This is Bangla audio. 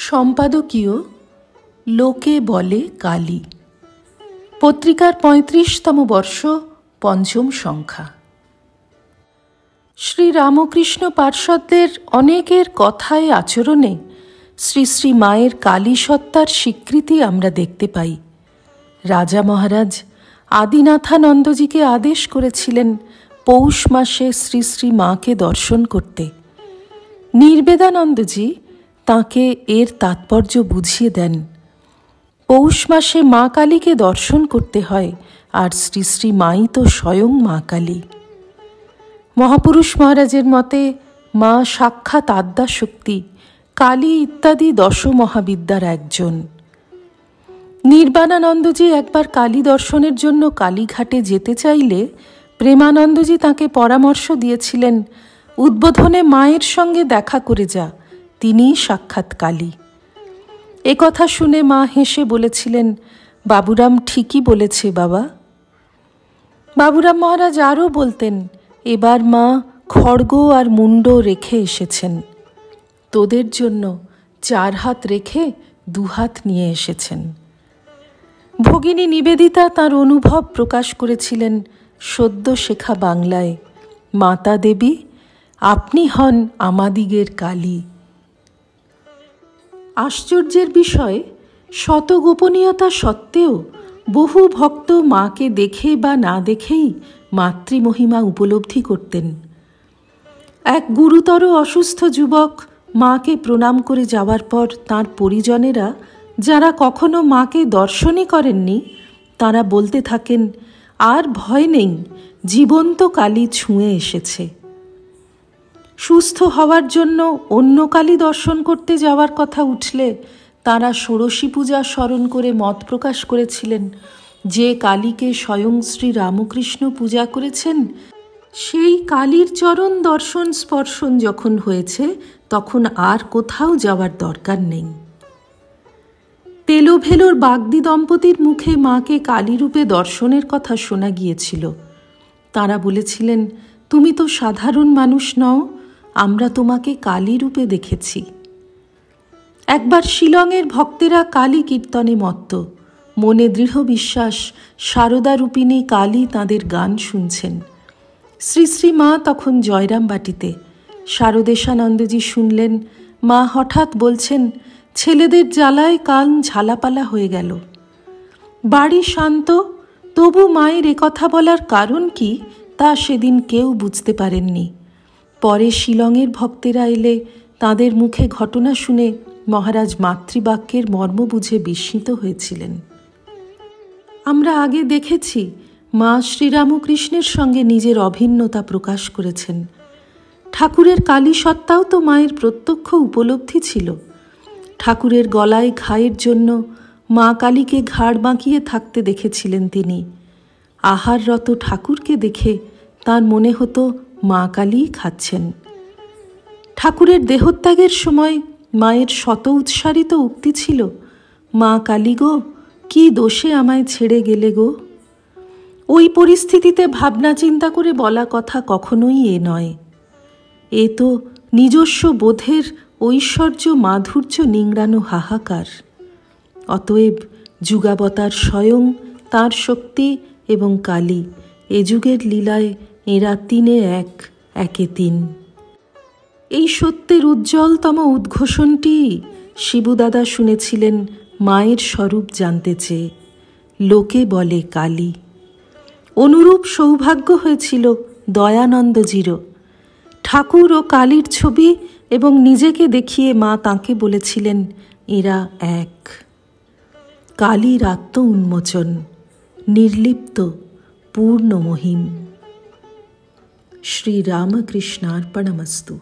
সম্পাদকীয় লোকে বলে কালী, পত্রিকার ৩৫তম বর্ষ, পঞ্চম সংখ্যা। শ্রী রামকৃষ্ণ পার্ষদদের অনেকের কথায় আচরণে শ্রী শ্রী মায়ের কালী সত্তার স্বীকৃতি আমরা দেখতে পাই। রাজা মহারাজ আদিনাথানন্দজিকে আদেশ করেছিলেন পৌষ মাসে শ্রী শ্রী মাকে দর্শন করতে। নির্বেদানন্দজি তাঁকে এর তাৎপর্য বুঝিয়ে দেন। পৌষ মাসে মা কালীকে দর্শন করতে হয়, আর শ্রী শ্রী মাই তো স্বয়ং মা কালী। মহাপুরুষ মহারাজের মতে মা সাক্ষাৎ আদ্যাশক্তি, কালী ইত্যাদি দশ মহাবিদ্যার একজন। নির্বাণানন্দজি একবার কালী দর্শনের জন্য কালীঘাটে যেতে চাইলে প্রেমানন্দজি তাঁকে পরামর্শ দিয়েছিলেন, উদ্বোধনে মায়ের সঙ্গে দেখা করে যা, তিনিই সাক্ষাৎ কালী। এ কথা শুনে মা হেসে বলেছিলেন, বাবুরাম ঠিকই বলেছে বাবা। বাবুরাম মহারাজ আরও বলতেন, এবার মা খড়গ আর মুন্ড রেখে এসেছেন, তোদের জন্য 4 হাত রেখে 2 হাত নিয়ে এসেছেন। ভগিনী নিবেদিতা তাঁর অনুভব প্রকাশ করেছিলেন সদ্য শেখা বাংলায়, মাতা দেবী আপনি হন আমাদিগের কালী। আশ্চর্যের বিষয়, শত গোপনীয়তা সত্ত্বেও বহু ভক্ত মাকে দেখে বা না দেখেই মাতৃমহিমা উপলব্ধি করতেন। এক গুরুতর অসুস্থ যুবক মাকে প্রণাম করে যাওয়ার পর তাঁর পরিজনেরা, যারা কখনো মাকে দর্শনই করেননি, তারা বলতে থাকেন, আর ভয় নেই, জীবন্ত কালী ছুঁয়ে এসেছে। সুস্থ হওয়ার জন্য অন্য কালী দর্শন করতে যাওয়ার কথা উঠলে তাঁরা ষোড়শী পূজা স্মরণ করে মত প্রকাশ করেছিলেন, যে কালীকে স্বয়ং শ্রী রামকৃষ্ণ পূজা করেছেন, সেই কালীর চরণ দর্শন স্পর্শন যখন হয়েছে তখন আর কোথাও যাওয়ার দরকার নেই। তেলোভেলোর বাগদি দম্পতির মুখে মাকে কালীরূপে দর্শনের কথা শোনা গিয়েছিল। তাঁরা বলেছিলেন, তুমি তো সাধারণ মানুষ নও, আমরা তোমাকে কালী রূপে দেখেছি। একবার শিলংয়ের ভক্তেরা কালী কীর্তনে মত্ত, মনে দৃঢ় বিশ্বাস সারদা রূপিণী কালী তাঁদের গান শুনছেন। শ্রী শ্রী মা তখন জয়রামবাটিতে। শারদেশানন্দজি শুনলেন মা হঠাৎ বলছেন, ছেলেদের জ্বালায় কান ঝালাপালা হয়ে গেল। বাড়ি শান্ত, তবু মায়ের একথা বলার কারণ কি তা সেদিন কেউ বুঝতে পারেননি। পরে শিলংয়ের ভক্তেরা এলে তাদের মুখে ঘটনা শুনে মহারাজ মাতৃবাক্যের মর্ম বুঝে বিস্মিত হয়েছিলেন। আমরা আগে দেখেছি মা শ্রীরামকৃষ্ণের সঙ্গে নিজের অভিন্নতা প্রকাশ করেছেন। ঠাকুরের কালী সত্তাও তো মায়ের প্রত্যক্ষ উপলব্ধি ছিল। ঠাকুরের গলায় ঘায়ের জন্য মা কালীকে ঘাড় বাঁকিয়ে থাকতে দেখেছিলেন তিনি। আহাররত ঠাকুরকে দেখে তার মনে হতো মা কালীই খাচ্ছেন। ঠাকুরের দেহত্যাগের সময় মায়ের শত উৎসারিত উক্তি ছিল, মা কালী গো, কি দোষে আমায় ছেড়ে গেলে গো। ওই পরিস্থিতিতে ভাবনা চিন্তা করে বলা কথা কখনোই এ নয়। এ তো নিজস্ব বোধের ঐশ্বর্য মাধুর্য নিংড়ানো হাহাকার। অতএব যুগাবতার স্বয়ং, তাঁর শক্তি এবং কালী, এ যুগের লীলায় এরা তিনে এক, একে তিন। এই সত্যের উজ্জ্বলতম উদ্ঘোষণটি শিবুদাদা শুনেছিলেন মায়ের স্বরূপ জানতে চেয়ে, লোকে বলে কালী। অনুরূপ সৌভাগ্য হয়েছিল দয়ানন্দজিরও। ঠাকুর ও কালীর ছবি এবং নিজেকে দেখিয়ে মা তাঁকে বলেছিলেন, এরা এক। কালীর আত্ম উন্মোচন, নির্লিপ্ত, পূর্ণ মহিম। শ্রীরামকৃষ্ণার্পণমস্তু।